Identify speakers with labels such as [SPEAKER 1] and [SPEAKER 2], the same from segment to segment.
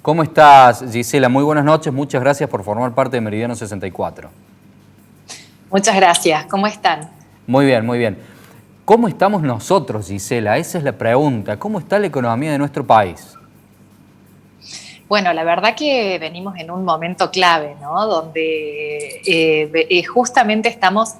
[SPEAKER 1] ¿Cómo estás, Gisela? Muy buenas noches, muchas gracias por formar parte de Meridiano 64.
[SPEAKER 2] Muchas gracias, ¿cómo están?
[SPEAKER 1] Muy bien, muy bien. ¿Cómo estamos nosotros, Gisela? Esa es la pregunta. ¿Cómo está la economía de nuestro país?
[SPEAKER 2] Bueno, la verdad que venimos en un momento clave, ¿no? Donde justamente estamos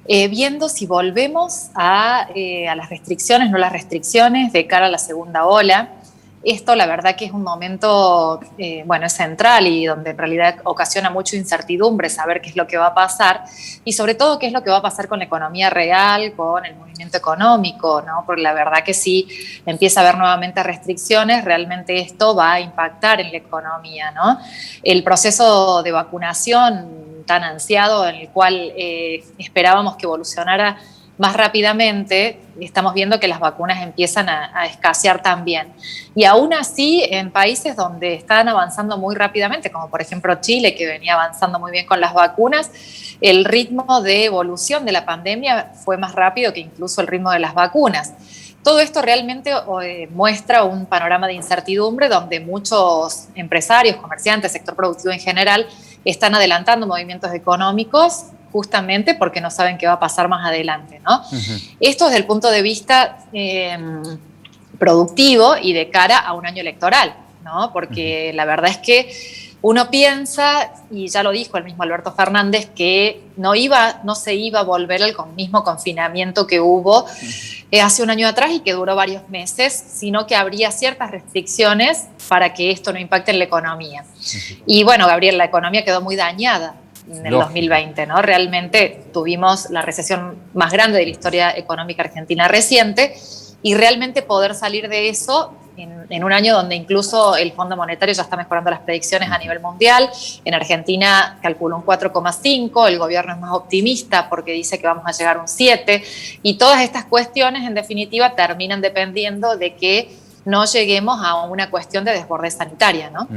[SPEAKER 2] viendo si volvemos a las restricciones, no las restricciones, de cara a la segunda ola. Esto, la verdad que es un momento, bueno, es central y donde en realidad ocasiona mucha incertidumbre saber qué es lo que va a pasar y sobre todo qué es lo que va a pasar con la economía real, con el movimiento económico, ¿no? Porque la verdad que si empieza a haber nuevamente restricciones, realmente esto va a impactar en la economía, ¿no? El proceso de vacunación tan ansiado, en el cual esperábamos que evolucionara más rápidamente, estamos viendo que las vacunas empiezan a escasear también. Y aún así, en países donde están avanzando muy rápidamente, como por ejemplo Chile, que venía avanzando muy bien con las vacunas, el ritmo de evolución de la pandemia fue más rápido que incluso el ritmo de las vacunas. Todo esto realmente muestra un panorama de incertidumbre donde muchos empresarios, comerciantes, sector productivo en general, están adelantando movimientos económicos justamente porque no saben qué va a pasar más adelante, ¿no? Esto desde el punto de vista productivo y de cara a un año electoral, ¿no? Porque la verdad es que uno piensa, y ya lo dijo el mismo Alberto Fernández, que no se iba a volver al mismo confinamiento que hubo hace un año atrás y que duró varios meses, sino que habría ciertas restricciones para que esto no impacte en la economía. Y bueno, Gabriel, la economía quedó muy dañada en el 2020, ¿no? Realmente tuvimos la recesión más grande de la historia económica argentina reciente y realmente poder salir de eso en un año donde incluso el Fondo Monetario ya está mejorando las predicciones a nivel mundial. En Argentina calculó un 4,5, el gobierno es más optimista porque dice que vamos a llegar a un 7, y todas estas cuestiones en definitiva terminan dependiendo de que no lleguemos a una cuestión de desborde sanitaria, ¿no?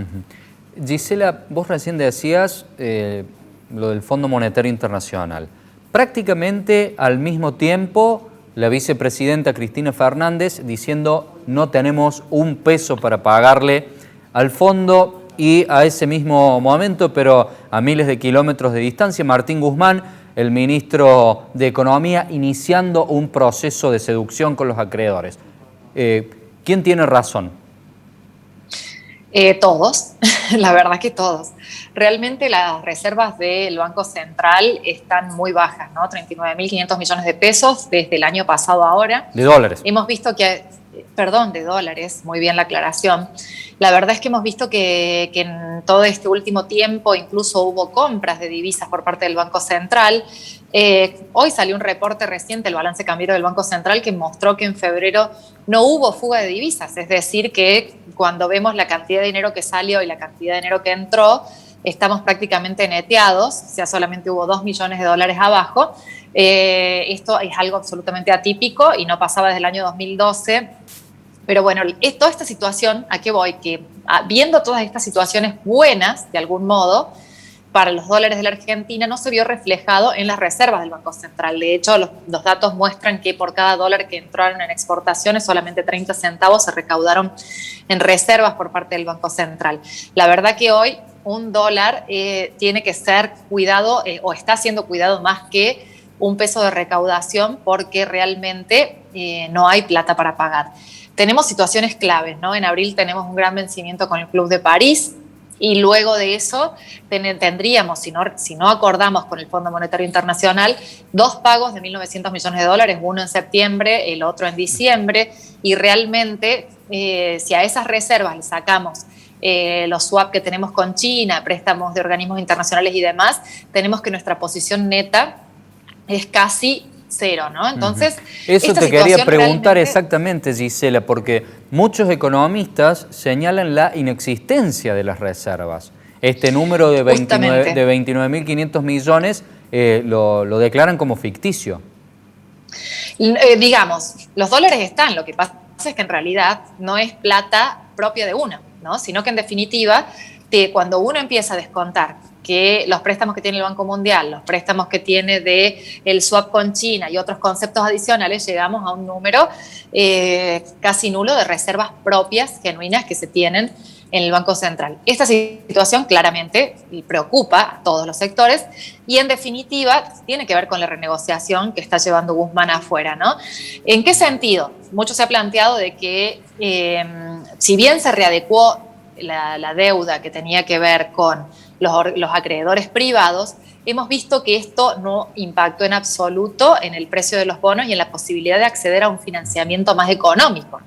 [SPEAKER 1] Gisela, vos recién decías lo del Fondo Monetario Internacional. Prácticamente al mismo tiempo, la vicepresidenta Cristina Fernández diciendo no tenemos un peso para pagarle al fondo, y a ese mismo momento, pero a miles de kilómetros de distancia, Martín Guzmán, el ministro de Economía, iniciando un proceso de seducción con los acreedores. ¿Quién tiene razón?
[SPEAKER 2] Todos, la verdad que todos. Realmente las reservas del Banco Central están muy bajas, ¿no? 39.500 millones de pesos desde el año pasado a ahora.
[SPEAKER 1] De dólares.
[SPEAKER 2] Hemos visto que, perdón, de dólares, muy bien la aclaración. La verdad es que hemos visto que en todo este último tiempo incluso hubo compras de divisas por parte del Banco Central. Hoy salió un reporte reciente, el balance cambiario del Banco Central, que mostró que en febrero no hubo fuga de divisas, es decir, que cuando vemos la cantidad de dinero que salió y la cantidad de dinero que entró, estamos prácticamente neteados, o sea, solamente hubo 2 millones de dólares abajo. Esto es algo absolutamente atípico y no pasaba desde el año 2012. Pero bueno, toda esta situación, ¿a qué voy? Que viendo todas estas situaciones buenas, de algún modo, para los dólares de la Argentina no se vio reflejado en las reservas del Banco Central. De hecho, los datos muestran que por cada dólar que entraron en exportaciones, solamente 30 centavos se recaudaron en reservas por parte del Banco Central. La verdad que hoy un dólar tiene que ser cuidado o está siendo cuidado más que un peso de recaudación, porque realmente no hay plata para pagar. Tenemos situaciones claves, ¿no? En abril tenemos un gran vencimiento con el Club de París, y luego de eso tendríamos, si no acordamos con el Fondo Monetario Internacional, 2 pagos de 1.900 millones de dólares, uno en septiembre, el otro en diciembre, y realmente si a esas reservas le sacamos los swap que tenemos con China, préstamos de organismos internacionales y demás, tenemos que nuestra posición neta es casi cero, ¿no? Entonces,
[SPEAKER 1] eso te quería preguntar
[SPEAKER 2] realmente
[SPEAKER 1] exactamente, Gisela, porque muchos economistas señalan la inexistencia de las reservas. Este número de 29.500 millones lo declaran como ficticio.
[SPEAKER 2] Digamos, los dólares están, lo que pasa es que en realidad no es plata propia de uno, ¿no? Sino que en definitiva, cuando uno empieza a descontar que los préstamos que tiene el Banco Mundial, los préstamos que tiene el swap con China y otros conceptos adicionales, llegamos a un número casi nulo de reservas propias, genuinas, que se tienen en el Banco Central. Esta situación claramente preocupa a todos los sectores y en definitiva tiene que ver con la renegociación que está llevando Guzmán afuera, ¿no? ¿En qué sentido? Mucho se ha planteado de que si bien se readecuó la deuda que tenía que ver con los acreedores privados, hemos visto que esto no impactó en absoluto en el precio de los bonos y en la posibilidad de acceder a un financiamiento más económico.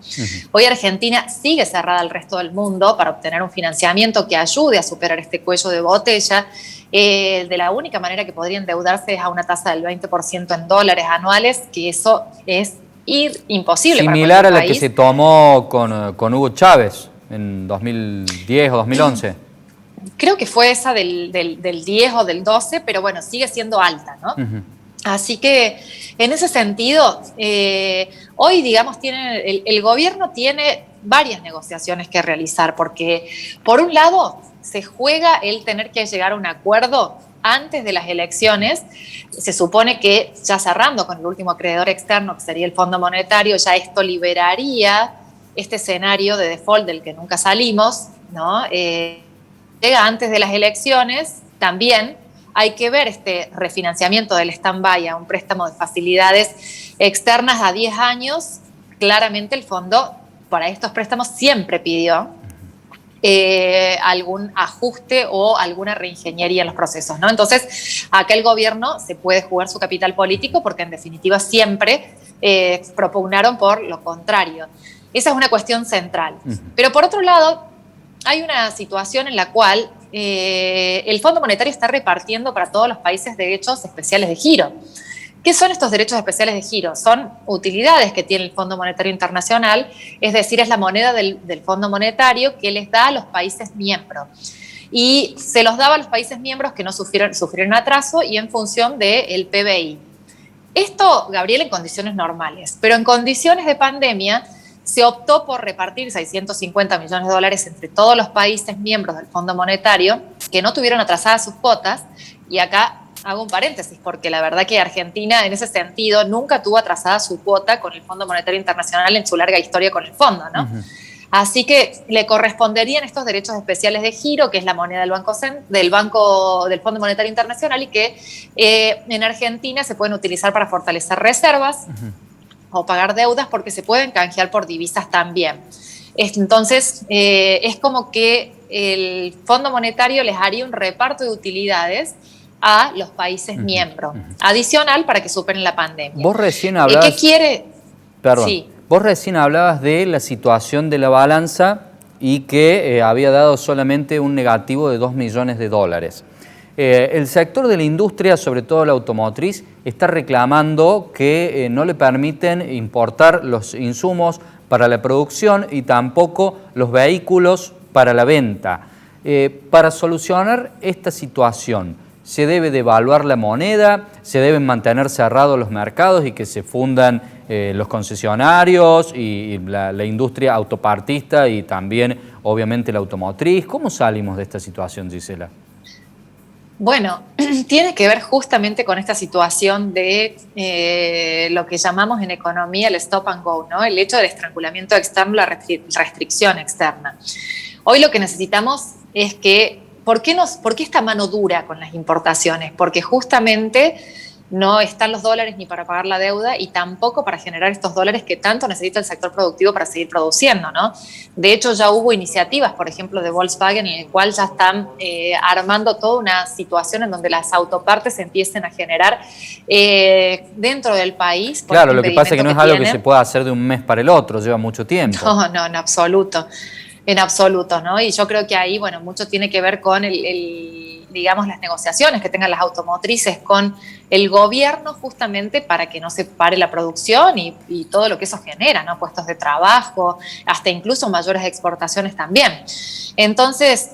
[SPEAKER 2] Hoy Argentina sigue cerrada al resto del mundo para obtener un financiamiento que ayude a superar este cuello de botella. De la única manera que podría endeudarse es a una tasa del 20% en dólares anuales, que eso es imposible.
[SPEAKER 1] Similar a la que se tomó con Hugo Chávez en 2010 o 2011.
[SPEAKER 2] Creo que fue esa del 10 o del 12, pero bueno, sigue siendo alta, ¿no? Así que en ese sentido, hoy, digamos, el gobierno tiene varias negociaciones que realizar, porque por un lado se juega el tener que llegar a un acuerdo antes de las elecciones. Se supone que ya cerrando con el último acreedor externo, que sería el Fondo Monetario, ya esto liberaría este escenario de default del que nunca salimos, ¿no? Llega antes de las elecciones. También hay que ver este refinanciamiento del stand-by a un préstamo de facilidades externas a 10 años. Claramente el fondo para estos préstamos siempre pidió algún ajuste o alguna reingeniería en los procesos, ¿no? Entonces, acá el gobierno se puede jugar su capital político porque en definitiva siempre propugnaron por lo contrario. Esa es una cuestión central. Pero por otro lado, hay una situación en la cual el Fondo Monetario está repartiendo para todos los países derechos especiales de giro. ¿Qué son estos derechos especiales de giro? Son utilidades que tiene el Fondo Monetario Internacional, es decir, es la moneda del Fondo Monetario que les da a los países miembros. Y se los daba a los países miembros que no sufrieron atraso y en función del PBI. Esto, Gabriel, en condiciones normales, pero en condiciones de pandemia se optó por repartir 650 millones de dólares entre todos los países miembros del Fondo Monetario que no tuvieron atrasadas sus cuotas. Y acá hago un paréntesis, porque la verdad que Argentina en ese sentido nunca tuvo atrasada su cuota con el Fondo Monetario Internacional en su larga historia con el fondo, ¿no? Así que le corresponderían estos derechos especiales de giro, que es la moneda del Fondo Monetario Internacional, y que en Argentina se pueden utilizar para fortalecer reservas o pagar deudas, porque se pueden canjear por divisas también. Entonces, es como que el Fondo Monetario les haría un reparto de utilidades a los países miembros, adicional para que superen la pandemia.
[SPEAKER 1] Vos recién hablabas...
[SPEAKER 2] ¿Qué quiere?
[SPEAKER 1] Perdón.
[SPEAKER 2] Sí.
[SPEAKER 1] Vos recién hablabas de la situación de la balanza y que había dado solamente un negativo de 2 millones de dólares. El sector de la industria, sobre todo la automotriz, está reclamando que no le permiten importar los insumos para la producción y tampoco los vehículos para la venta. Para solucionar esta situación, ¿se debe devaluar la moneda? ¿Se deben mantener cerrados los mercados y que se fundan los concesionarios y la industria autopartista y también, obviamente, la automotriz? ¿Cómo salimos de esta situación, Gisela?
[SPEAKER 2] Bueno, tiene que ver justamente con esta situación de lo que llamamos en economía el stop and go, ¿no? El hecho del estrangulamiento externo, la restricción externa. Hoy lo que necesitamos es que, ¿por qué esta mano dura con las importaciones? Porque justamente no están los dólares ni para pagar la deuda y tampoco para generar estos dólares que tanto necesita el sector productivo para seguir produciendo, ¿no? De hecho, ya hubo iniciativas, por ejemplo, de Volkswagen, en el cual ya están armando toda una situación en donde las autopartes se empiecen a generar dentro del país.
[SPEAKER 1] Claro, lo que pasa es que no es algo que se pueda hacer de un mes para el otro, lleva mucho tiempo.
[SPEAKER 2] No, en absoluto. En absoluto, ¿no? Y yo creo que ahí, bueno, mucho tiene que ver con digamos, las negociaciones que tengan las automotrices con el gobierno, justamente para que no se pare la producción y todo lo que eso genera, ¿no? Puestos de trabajo, hasta incluso mayores exportaciones también. Entonces,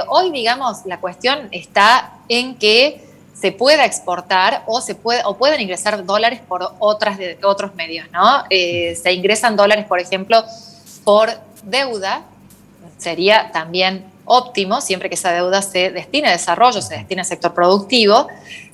[SPEAKER 2] hoy, digamos, la cuestión está en que se pueda exportar o pueden ingresar dólares por otros medios, ¿no? Se ingresan dólares, por ejemplo, por deuda. Sería también óptimo, siempre que esa deuda se destine a desarrollo, se destine al sector productivo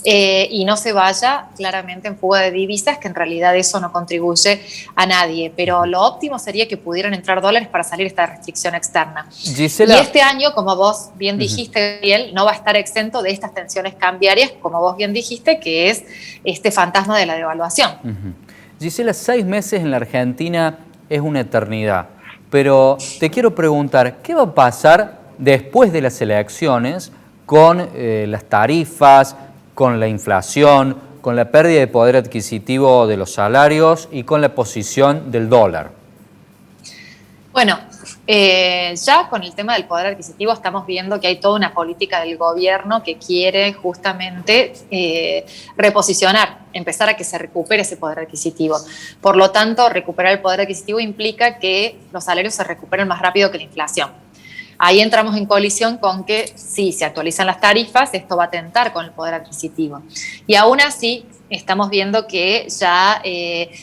[SPEAKER 2] y no se vaya claramente en fuga de divisas, que en realidad eso no contribuye a nadie. Pero lo óptimo sería que pudieran entrar dólares para salir esta restricción externa.
[SPEAKER 1] Gisela.
[SPEAKER 2] Y este año, como vos bien dijiste, Gabriel, no va a estar exento de estas tensiones cambiarias, como vos bien dijiste, que es este fantasma de la devaluación.
[SPEAKER 1] Gisela, 6 meses en la Argentina es una eternidad, pero te quiero preguntar, ¿qué va a pasar después de las elecciones con las tarifas, con la inflación, con la pérdida de poder adquisitivo de los salarios y con la posición del dólar?
[SPEAKER 2] Bueno, ya con el tema del poder adquisitivo estamos viendo que hay toda una política del gobierno que quiere justamente reposicionar, empezar a que se recupere ese poder adquisitivo. Por lo tanto, recuperar el poder adquisitivo implica que los salarios se recuperen más rápido que la inflación. Ahí entramos en colisión con que si se actualizan las tarifas, esto va a atentar con el poder adquisitivo. Y aún así, estamos viendo que ya,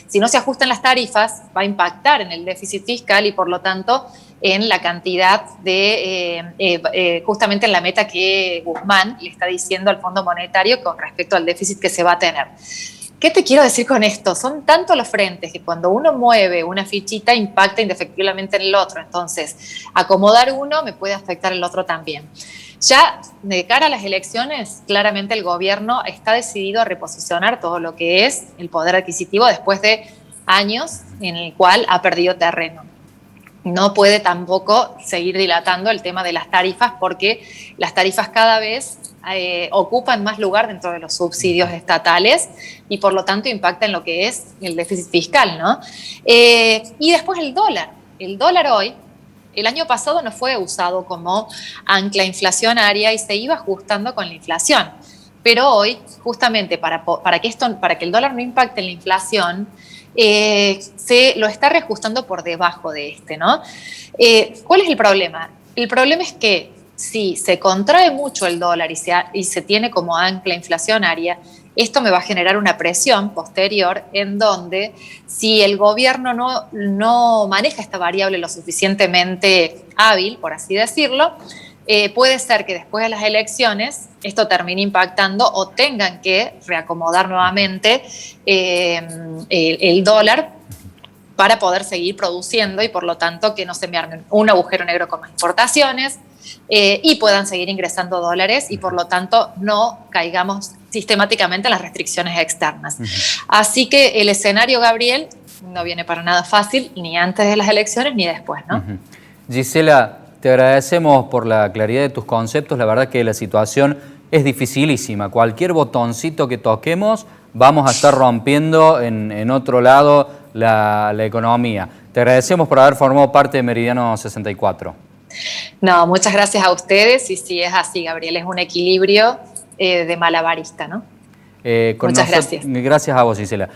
[SPEAKER 2] si no se ajustan las tarifas, va a impactar en el déficit fiscal y por lo tanto en la cantidad de, justamente en la meta que Guzmán le está diciendo al Fondo Monetario con respecto al déficit que se va a tener. ¿Qué te quiero decir con esto? Son tantos los frentes que cuando uno mueve una fichita impacta indefectiblemente en el otro. Entonces, acomodar uno me puede afectar el otro también. Ya de cara a las elecciones, claramente el gobierno está decidido a reposicionar todo lo que es el poder adquisitivo después de años en el cual ha perdido terreno. No puede tampoco seguir dilatando el tema de las tarifas porque las tarifas cada vez ocupan más lugar dentro de los subsidios estatales y por lo tanto impactan en lo que es el déficit fiscal, ¿no? Y después el dólar. El dólar hoy, el año pasado no fue usado como ancla inflacionaria y se iba ajustando con la inflación. Pero hoy, justamente para que el dólar no impacte en la inflación, se lo está reajustando por debajo de este, ¿no? ¿Cuál es el problema? El problema es que si se contrae mucho el dólar y se tiene como ancla inflacionaria, esto me va a generar una presión posterior en donde si el gobierno no maneja esta variable lo suficientemente hábil, por así decirlo, puede ser que después de las elecciones esto termine impactando o tengan que reacomodar nuevamente el dólar para poder seguir produciendo y por lo tanto que no se me arme un agujero negro con las importaciones y puedan seguir ingresando dólares y por lo tanto no caigamos sistemáticamente en las restricciones externas. Así que el escenario, Gabriel, no viene para nada fácil ni antes de las elecciones ni después, ¿no?
[SPEAKER 1] Gisela, te agradecemos por la claridad de tus conceptos. La verdad que la situación es dificilísima. Cualquier botoncito que toquemos vamos a estar rompiendo en otro lado la economía. Te agradecemos por haber formado parte de Meridiano 64.
[SPEAKER 2] No, muchas gracias a ustedes y sí es así, Gabriel, es un equilibrio de malabarista, ¿no? Muchas gracias.
[SPEAKER 1] Gracias a vos, Gisela.